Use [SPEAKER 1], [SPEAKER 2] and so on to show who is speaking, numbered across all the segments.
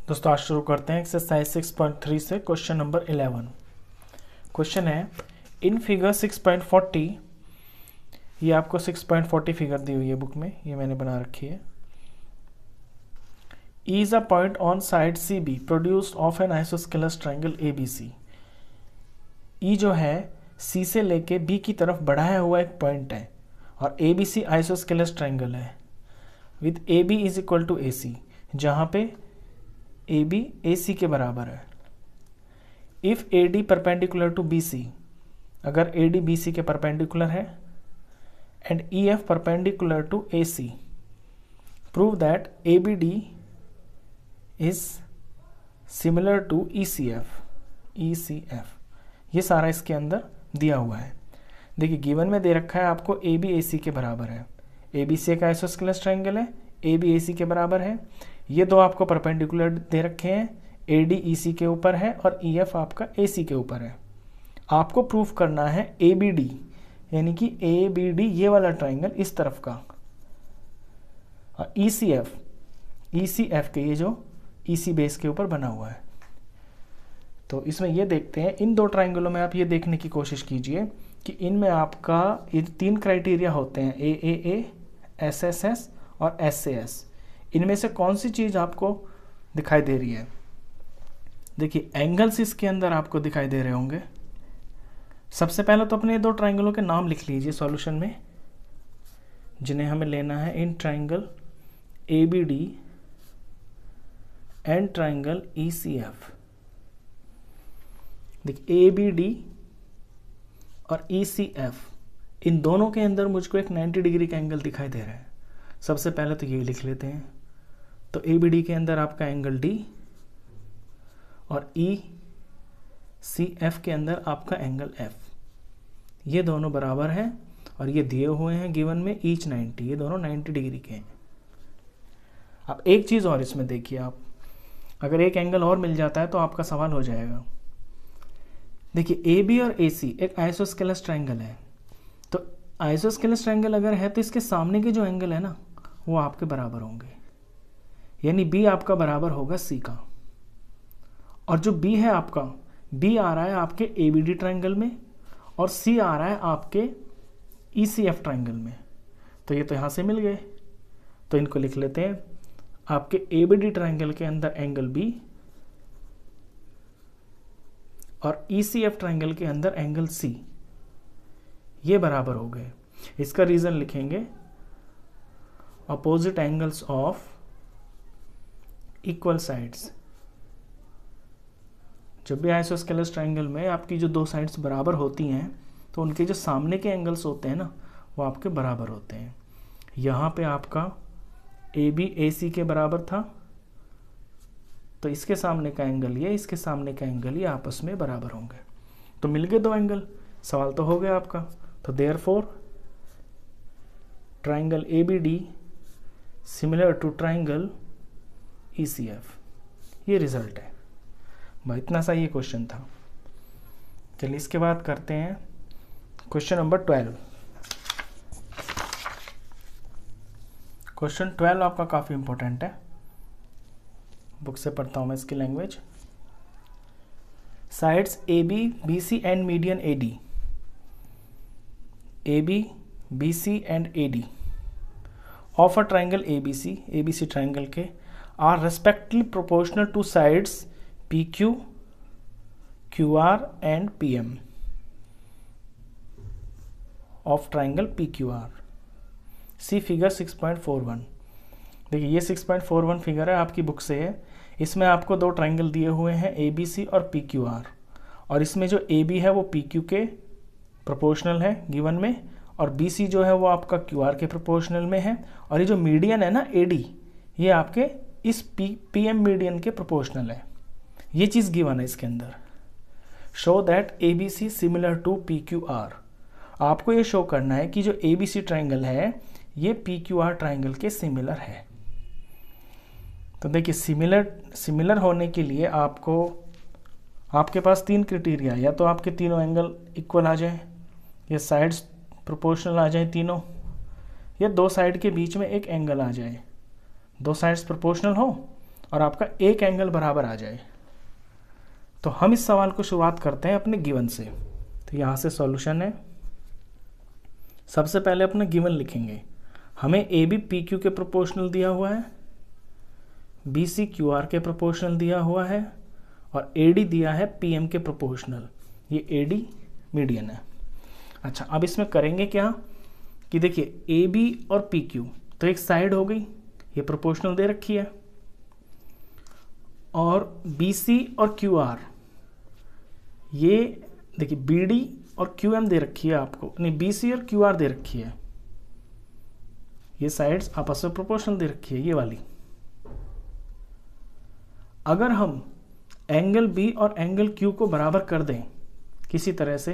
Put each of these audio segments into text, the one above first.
[SPEAKER 1] दोस्तों आज शुरू करते हैं एक्सरसाइज 6.3 से क्वेश्चन नंबर 11। क्वेश्चन है इन फिगर 6.40, ये आपको 6.40 फिगर दी हुई है बुक में, ये मैंने बना रखी है। E is a point on side CB produced of an isosceles triangle ABC। E जो है C से लेके B की तरफ बढ़ाया हुआ एक पॉइंट है और ABC आइसोस्केलेस ट्रायंगल है with AB is equal to AC, जहाँ पे AB AC के बराबर है। If AD perpendicular to BC, अगर AD BC के परपेंडिकुलर है, and EF perpendicular to AC, prove that ABD is similar to ECF। ये सारा इसके अंदर दिया हुआ है। देखिए गिवन में दे रखा है आपको AB AC के बराबर है, ABC का आइसोस्केलेस ट्रायंगल है, AB AC के बराबर है। ये दो आपको परपेंडिकुलर दे रखे हैं, AD EC के ऊपर है और EF आपका AC के ऊपर है। आपको प्रूफ करना है ABD, यानी कि ABD ये वाला ट्रायंगल इस तरफ का, और ECF के ये जो EC बेस के ऊपर बना हुआ है। तो इसमें ये देखते हैं, इन दो ट्रायंगलों में आप ये देखने की कोशिश कीजिए कि इनमें आपका ये तीन क्राइटेरिया होते हैं, AAA, SSS और SAS। इनमें से कौन सी चीज़ आपको दिखाई दे रही है? देखिए एंगल्स इसके अंदर आपको दिखाई दे रहे होंगे। सबसे पहले तो अपने दो ट्रायंगलों के नाम लिख लीजिए सॉल्यूशन में, जिन्हें हमें लेना है in triangle ABD and triangle ECF। देखिए ABD और ECF, इन दोनों के अंदर मुझको एक 90 डिग्री का एंगल दिखाई दे रहा है। सबसे पहले तो ये लिख लेते हैं। तो ABD के अंदर आपका एंगल D और ECF के अंदर आपका एंगल F, ये दोनों बराबर हैं और ये दिए हुए हैं गिवन में ईच 90, ये दोनों 90 डिग्री के हैं। अब एक चीज़ और इसमें देखिए, आप अगर एक एंगल और मिल जाता है तो आपका सवाल हो जाएगा। देखिए AB और AC एक आइसोस्केलेस ट्रायंगल है, तो आइसोस्केलेस ट्रायंगल अगर है तो इसके सामने के जो एंगल है ना वो आपके बराबर होंगे, यानी B आपका बराबर होगा C का। और जो B है आपका, B आ रहा है आपके ABD ट्रायंगल में और C आ रहा है आपके ECF ट्रायंगल में। तो ये तो यहाँ से मिल गए, तो इनको लिख लेते हैं। आपके ABD ट्रायंगल के अंदर एंगल B और ECF ट्रायंगल के अंदर एंगल C, ये बराबर हो गए। इसका रीज़न लिखेंगे, opposite angles of equal sides. जब भी आइसोस्केलेस ट्रायंगल में आपकी जो दो साइड्स बराबर होती हैं तो उनके जो सामने के एंगल्स होते हैं ना वो आपके बराबर होते हैं। यहाँ पे आपका AB AC के बराबर था, तो इसके सामने का एंगल ये, इसके सामने का एंगल ये आपस में बराबर होंगे। तो मिल गए दो एंगल, सवाल तो हो गया आपका। तो therefore triangle ABD similar to triangle ECF, ये रिजल्ट है भाई। इतना सा ये क्वेश्चन था। चलिए इसके बाद करते हैं क्वेश्चन नंबर 12। क्वेश्चन 12 आपका काफ़ी इंपॉर्टेंट है, बुक से पढ़ता हूँ मैं इसकी language. Sides AB BC and median AB BC and AD of a triangle ABC triangle के are respectively proportional to sides PQ, QR and PM of triangle PQR। See figure 6.41। देखिए ये 6.41 figure है, आपकी बुक से है। इसमें आपको दो ट्रायंगल दिए हुए हैं ABC और PQR, और इसमें जो AB है वो PQ के प्रोपोर्शनल है गिवन में, और BC जो है वो आपका QR के प्रोपोर्शनल में है, और ये जो मीडियन है ना AD, ये आपके इस PM मीडियन के प्रोपोर्शनल है। ये चीज़ गिवन है इसके अंदर। Show that ABC similar to PQR। आपको ये शो करना है कि जो ABC ट्रायंगल है ये PQR ट्रायंगल के सिमिलर है। तो देखिए सिमिलर होने के लिए आपको, आपके पास तीन क्राइटेरिया, या तो आपके तीनों एंगल इक्वल आ जाए, या साइड्स प्रोपोर्शनल आ जाए तीनों, या दो साइड के बीच में एक एंगल आ जाए। दो साइड्स प्रोपोर्शनल हो और आपका एक एंगल बराबर आ जाए। तो हम इस सवाल को शुरुआत करते हैं अपने गिवन से। तो यहाँ से सॉल्यूशन है। सबसे पहले अपना गिवन लिखेंगे। हमें ए बी पी क्यू के प्रोपोर्शनल दिया हुआ है, बी सी क्यू आर के प्रोपोर्शनल दिया हुआ है, और ए डी दिया है पी एम के प्रोपोर्शनल। ये ए डी मीडियन है। अच्छा, अब इसमें करेंगे क्या कि देखिए ए बी और पी क्यू तो एक साइड हो गई, ये प्रोपोर्शनल दे रखी है, और बी सी और क्यू आर ये देखिए बी डी और क्यू एम दे रखी है आपको, नहीं बी सी और क्यू आर दे रखी है, ये साइड्स आपस में प्रोपोर्शनल दे रखी है ये वाली। अगर हम एंगल बी और एंगल क्यू को बराबर कर दें किसी तरह से,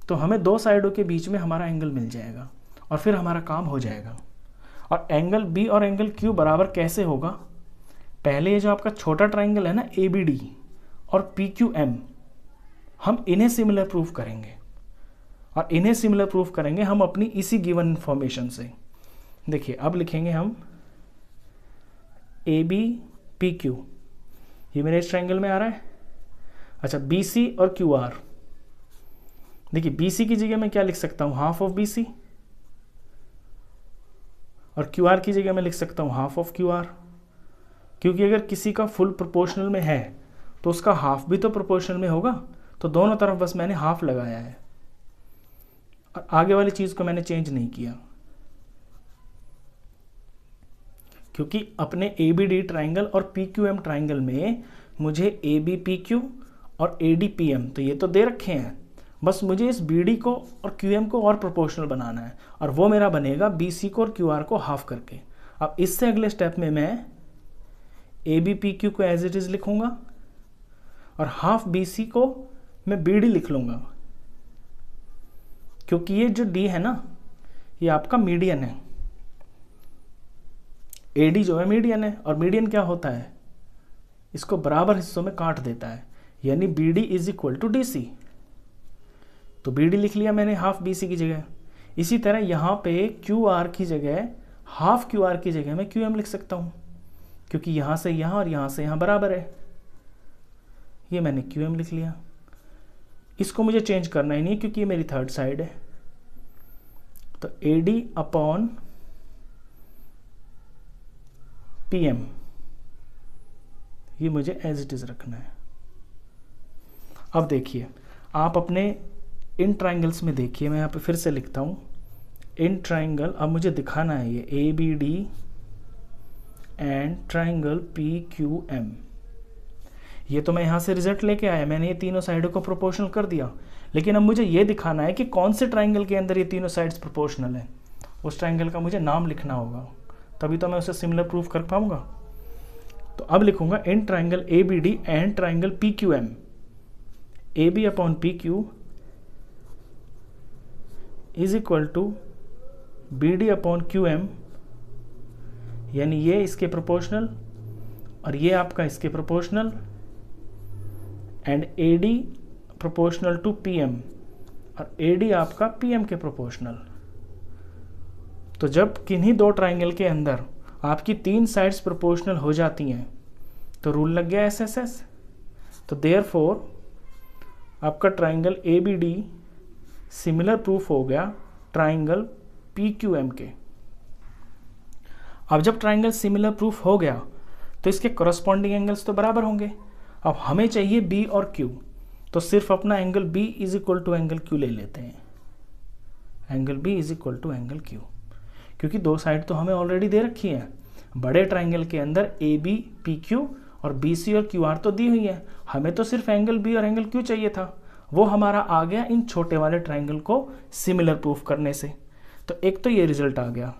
[SPEAKER 1] तो हमें दो साइडों के बीच में हमारा एंगल मिल जाएगा और फिर हमारा काम हो जाएगा। और एंगल बी और एंगल क्यू बराबर कैसे होगा, पहले ये जो आपका छोटा ट्राइंगल है ना ए बी डी और पी क्यू एम, हम इन्हें सिमिलर प्रूफ करेंगे। और इन्हें सिमिलर प्रूफ करेंगे हम अपनी इसी गिवन इंफॉर्मेशन से। देखिए अब लिखेंगे हम ए बी पी क्यू, ये मेरे इस ट्राइंगल में आ रहा है। अच्छा, बी सी और क्यू आर, देखिए बी सी की जगह मैं क्या लिख सकता हूँ, हाफ ऑफ बी सी, और क्यू आर की जगह मैं लिख सकता हूँ हाफ ऑफ क्यू आर। क्योंकि अगर किसी का फुल प्रोपोर्शनल में है तो उसका हाफ भी तो प्रोपोर्शनल में होगा, तो दोनों तरफ बस मैंने हाफ लगाया है और आगे वाली चीज़ को मैंने चेंज नहीं किया। क्योंकि अपने ए बी डी ट्राइंगल और पी क्यू एम ट्राइंगल में मुझे ए बी पी क्यू और ए डी पी एम तो ये तो दे रखे हैं, बस मुझे इस बी डी को और क्यू एम को और प्रोपोर्शनल बनाना है, और वो मेरा बनेगा बी सी को और क्यू आर को हाफ करके। अब इससे अगले स्टेप में मैं ए बी पी क्यू को एज इट इज़ लिखूंगा और हाफ बी सी को मैं बी डी लिख लूँगा, क्योंकि ये जो डी है ना ये आपका मीडियन है। ए डी जो है मीडियन है, और मीडियन क्या होता है, इसको बराबर हिस्सों में काट देता है, यानी B D is equal to D C. तो बी डी लिख लिया मैंने हाफ बी सी की जगह। इसी तरह यहाँ पे क्यू आर की जगह, हाफ क्यू आर की जगह मैं क्यू एम लिख सकता हूँ, क्योंकि यहाँ से यहाँ और यहाँ से यहाँ बराबर है। ये मैंने क्यू एम लिख लिया। इसको मुझे चेंज करना ही नहीं क्योंकि ये मेरी थर्ड साइड है। तो A D upon P M ये मुझे एज इट इज़ रखना है। अब देखिए आप अपने इन ट्राइंगल्स में देखिए, मैं यहाँ पे फिर से लिखता हूँ इन ट्राइंगल। अब मुझे दिखाना है ये A B D and triangle P Q M. ये तो मैं यहाँ से रिजल्ट लेके आया, मैंने ये तीनों साइडों को प्रोपोर्शनल कर दिया, लेकिन अब मुझे ये दिखाना है कि कौन से ट्राइंगल के अंदर ये तीनों साइड्स प्रोपोर्शनल है। उस ट्राइंगल का मुझे नाम लिखना होगा, तभी तो मैं उसे सिमिलर प्रूफ कर पाऊंगा। तो अब लिखूंगा in triangle A B D and triangle P Q M, A B upon P Q is equal to B D upon Q M, यानी ये इसके प्रोपोर्शनल और ये आपका इसके proportional, and A D proportional to P M और A D आपका P M के प्रोपोर्शनल। तो जब किन्हीं दो ट्राइंगल के अंदर आपकी तीन साइड्स प्रोपोर्शनल हो जाती हैं तो रूल लग गया एस एस एस। तो देयरफॉर आपका triangle A B D similar proof हो गया ट्राइंगल पी क्यू एम के। अब जब ट्राइंगल सिमिलर प्रूफ हो गया तो इसके करस्पॉन्डिंग एंगल्स तो बराबर होंगे। अब हमें चाहिए बी और क्यू, तो सिर्फ अपना angle B is equal to angle Q ले लेते हैं। Angle B is equal to angle Q, क्योंकि दो साइड तो हमें ऑलरेडी दे रखी है। बड़े ट्राइंगल के अंदर ए बी पी क्यू और बी सी और क्यू आर तो दी हुई है, हमें तो सिर्फ एंगल बी और एंगल क्यू चाहिए था। वो हमारा आ गया इन छोटे वाले ट्राइंगल को सिमिलर प्रूफ करने से। तो एक तो ये रिजल्ट आ गया।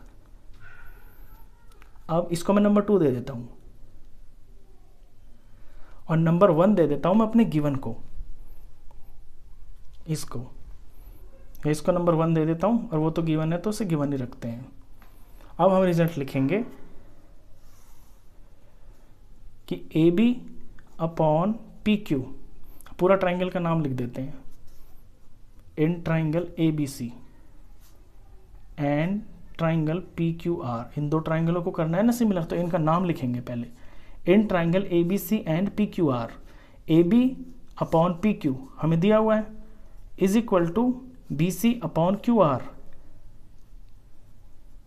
[SPEAKER 1] अब इसको मैं नंबर 2 दे देता हूं और नंबर 1 दे देता हूं मैं अपने गिवन को। इसको नंबर 1 दे देता हूं, और वो तो गिवन है तो उसे गिवन ही रखते हैं। अब हम रिजल्ट लिखेंगे कि A B upon P Q, पूरा ट्राइंगल का नाम लिख देते हैं, in triangle A B C and triangle P Q R. इन दो ट्राइंगलों को करना है ना सिमिलर, तो इनका नाम लिखेंगे पहले, in triangle A B C and P Q R, A B upon P Q हमें दिया हुआ है, is equal to B C upon Q R,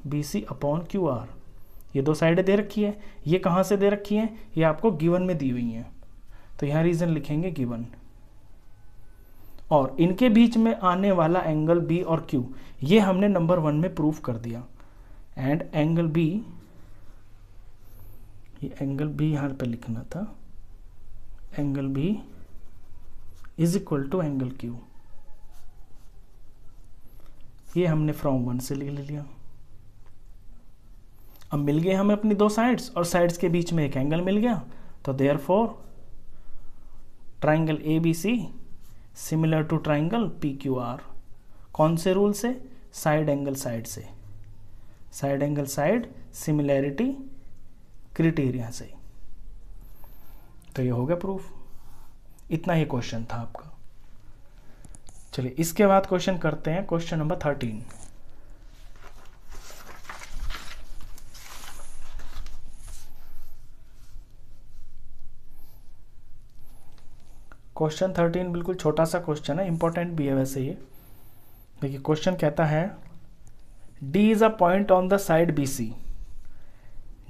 [SPEAKER 1] B C upon Q R. ये दो साइडें दे रखी है, ये कहाँ से दे रखी है, ये आपको गिवन में दी हुई हैं, तो यहाँ रीजन लिखेंगे गिवन। और इनके बीच में आने वाला एंगल बी और क्यू, ये हमने नंबर 1 में प्रूफ कर दिया। एंड एंगल बी, ये एंगल बी यहाँ पे लिखना था, angle B is equal to angle Q, ये हमने फ्रॉम 1 से ले लिया। अब मिल गए हमें अपनी दो साइड्स, और साइड्स के बीच में एक एंगल मिल गया, तो therefore triangle A B C similar to triangle P Q R. कौन से रूल से? साइड एंगल साइड से, side angle side similarity criteria से। तो ये हो गया प्रूफ। इतना ही क्वेश्चन था आपका। चलिए इसके बाद क्वेश्चन करते हैं, क्वेश्चन नंबर 13। क्वेश्चन 13 बिल्कुल छोटा सा क्वेश्चन है, इंपॉर्टेंट भी है वैसे ये। देखिए क्वेश्चन कहता है D is a point on the side BC,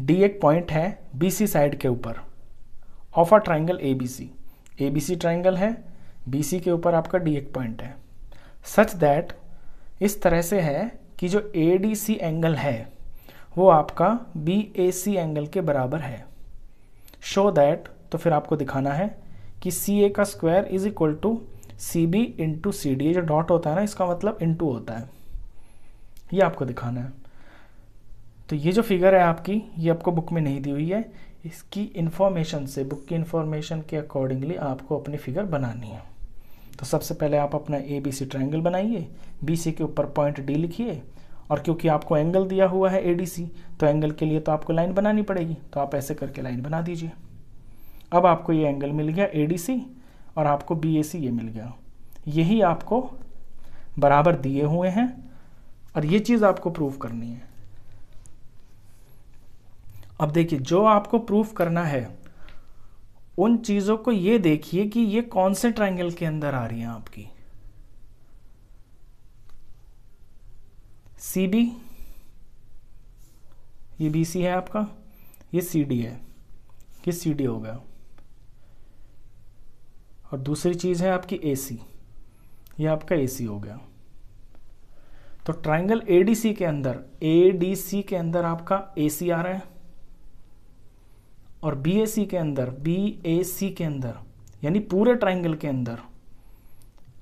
[SPEAKER 1] D एक पॉइंट है BC साइड के ऊपर of a triangle ABC, ABC triangle है, BC के ऊपर आपका D एक पॉइंट है, सच दैट इस तरह से है कि जो ADC एंगल है वो आपका BAC एंगल के बराबर है। शो दैट, तो फिर आपको दिखाना है कि CA का square is equal to CB into CD, ये जो डॉट होता है ना इसका मतलब इंटू होता है, ये आपको दिखाना है। तो ये जो फिगर है आपकी, ये आपको बुक में नहीं दी हुई है, इसकी इंफॉर्मेशन से, बुक की इंफॉर्मेशन के अकॉर्डिंगली आपको अपनी फिगर बनानी है। तो सबसे पहले आप अपना ABC ट्राइंगल बनाइए, BC के ऊपर पॉइंट D लिखिए, और क्योंकि आपको एंगल दिया हुआ है ADC, तो एंगल के लिए तो आपको लाइन बनानी पड़ेगी, तो आप ऐसे करके लाइन बना दीजिए। अब आपको ये एंगल मिल गया ADC और आपको BAC ये मिल गया, यही आपको बराबर दिए हुए हैं और ये चीज़ आपको प्रूफ करनी है। अब देखिए जो आपको प्रूफ करना है उन चीज़ों को ये देखिए कि ये कौन से ट्राइंगल के अंदर आ रही हैं आपकी। CB, ये BC है आपका, ये CD है, ये CD हो गया, और दूसरी चीज़ है आपकी AC, ये आपका AC हो गया। तो ट्राइंगल ADC के अंदर आपका AC आ रहा है, और BAC के अंदर यानी पूरे ट्राइंगल के अंदर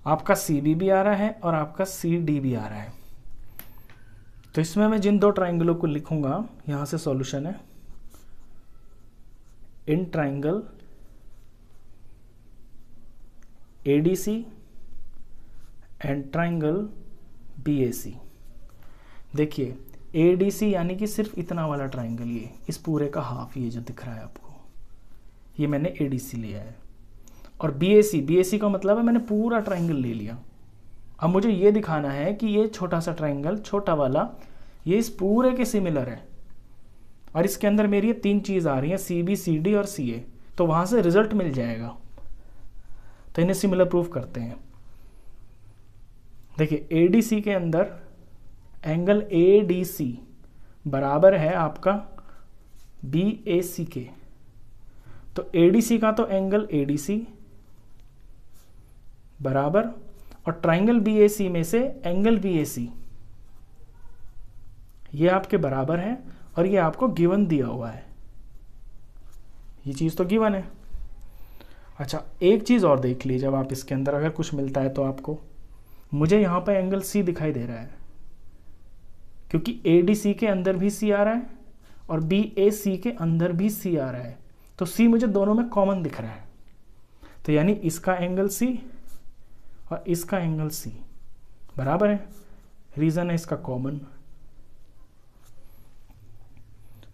[SPEAKER 1] आपका CB भी आ रहा है और आपका CD भी आ रहा है। तो इसमें मैं जिन दो ट्राइंगलों को लिखूंगा, यहां से सॉल्यूशन है, in triangle ADC and triangle BAC। देखिए ADC यानी कि सिर्फ इतना वाला ट्राइंगल, ये इस पूरे का हाफ, ये जो दिख रहा है आपको, ये मैंने ADC लिया है। और BAC का मतलब है मैंने पूरा ट्राइंगल ले लिया। अब मुझे ये दिखाना है कि ये छोटा सा ट्राइंगल, छोटा वाला, ये इस पूरे के सिमिलर है, और इसके अंदर मेरी ये तीन चीज़ आ रही है, CB, CD और CA, तो वहाँ से रिजल्ट मिल जाएगा। तो इन्हें सिमिलर प्रूफ करते हैं। देखिए ADC के अंदर एंगल ADC बराबर है आपका BAC के, तो ADC का तो एंगल ADC बराबर, और ट्राइंगल BAC में से एंगल BAC ये आपके बराबर है, और ये आपको गिवन दिया हुआ है, ये चीज़ तो गिवन है। अच्छा एक चीज़ और देख लीजिए, जब आप इसके अंदर अगर कुछ मिलता है तो आपको, मुझे यहाँ पर एंगल C दिखाई दे रहा है क्योंकि ADC के अंदर भी C आ रहा है और BAC के अंदर भी C आ रहा है, तो C मुझे दोनों में कॉमन दिख रहा है। तो यानी इसका एंगल C और इसका एंगल C बराबर है, रीज़न है इसका कॉमन।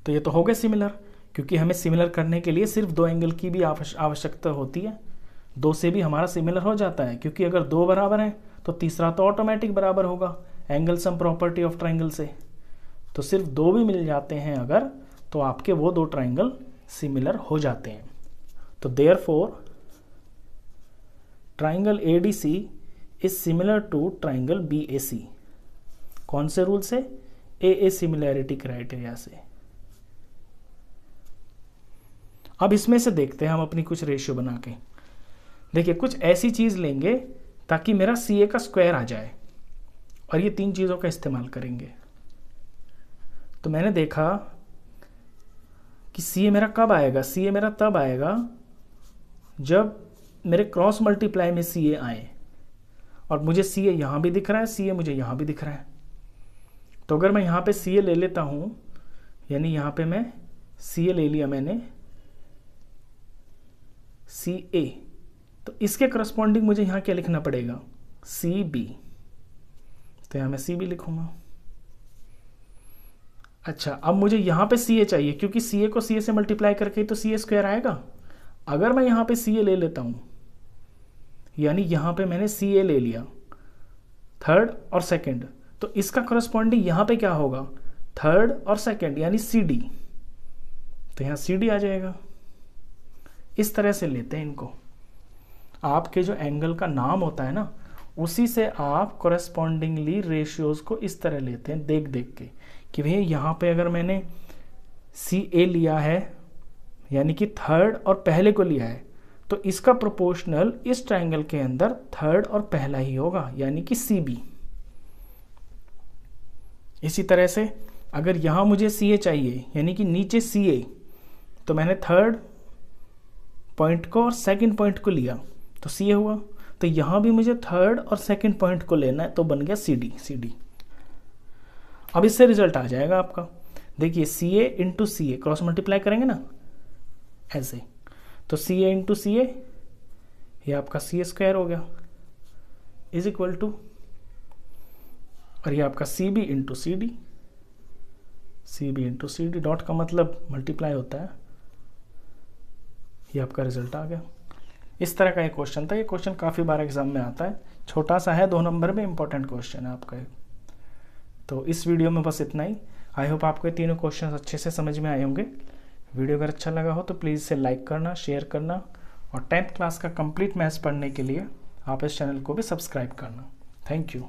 [SPEAKER 1] तो ये तो हो गए सिमिलर, क्योंकि हमें सिमिलर करने के लिए सिर्फ दो एंगल की भी आवश्यकता होती है, दो से भी हमारा सिमिलर हो जाता है, क्योंकि अगर दो बराबर हैं तो तीसरा तो ऑटोमेटिक बराबर होगा angle sum property of triangle से। तो सिर्फ दो भी मिल जाते हैं अगर, तो आपके वो दो ट्राइंगल सिमिलर हो जाते हैं। तो therefore triangle ADC is similar to triangle BAC। कौन से रूल से? AA सिमिलैरिटी क्राइटेरिया से। अब इसमें से देखते हैं हम अपनी कुछ रेशियो बना के। देखिए कुछ ऐसी चीज लेंगे ताकि मेरा CA का स्क्वायर आ जाए, और ये 3 चीजों का इस्तेमाल करेंगे। तो मैंने देखा कि CA मेरा कब आएगा? CA मेरा तब आएगा जब मेरे क्रॉस मल्टीप्लाई में CA आए, और मुझे CA यहां भी दिख रहा है, CA मुझे यहां भी दिख रहा है। तो अगर मैं यहां पे CA ले लेता हूं, यानी यहां पे मैं CA ले लिया मैंने, CA, तो इसके करस्पॉन्डिंग मुझे यहां क्या लिखना पड़ेगा? CB। तो यहां मैं CB लिखूंगा। अच्छा, अब मुझे यहां पे CA चाहिए, क्योंकि CA को CA से मल्टीप्लाई करके तो CA स्क्वायर आएगा। अगर मैं यहां पे CA ले लेता हूं, यानी यहां पे मैंने CA ले लिया, थर्ड और सेकंड, तो इसका करस्पॉन्डिंग यहां पे क्या होगा? थर्ड और सेकंड, यानी CD। तो यहां CD आ जाएगा। इस तरह से लेते हैं इनको। आपके जो एंगल का नाम होता है ना, उसी से आप कोरेस्पॉन्डिंगली रेशियोज को इस तरह लेते हैं, देख देख के, कि भैया यहाँ पे अगर मैंने CA लिया है, यानी कि थर्ड और पहले को लिया है, तो इसका प्रोपोर्शनल इस ट्रायंगल के अंदर थर्ड और पहला ही होगा, यानी कि CB। इसी तरह से अगर यहाँ मुझे CA चाहिए, यानी कि नीचे CA, तो मैंने थर्ड पॉइंट को और सेकंड पॉइंट को लिया, तो CA हुआ। तो यहाँ भी मुझे थर्ड और सेकंड पॉइंट को लेना है, तो बन गया CD। अब इससे रिजल्ट आ जाएगा आपका। देखिए CA into CA cross multiply करेंगे ना ऐसे, तो CA इंटू CA, ये आपका CA स्क्वायर हो गया, इज इक्वल टू, और ये आपका CB into CD। CB into CD, dot का मतलब मल्टीप्लाई होता है। ये आपका रिजल्ट आ गया। इस तरह का एक क्वेश्चन था। ये क्वेश्चन काफ़ी बार एग्जाम में आता है, छोटा सा है, 2 नंबर में, इंपॉर्टेंट क्वेश्चन है आपका। तो इस वीडियो में बस इतना ही। आई होप आपको ये तीनों क्वेश्चन अच्छे से समझ में आए होंगे। वीडियो अगर अच्छा लगा हो तो प्लीज़ इसे लाइक करना, शेयर करना, और 10th क्लास का कंप्लीट मैथ्स पढ़ने के लिए आप इस चैनल को भी सब्सक्राइब करना। Thank you.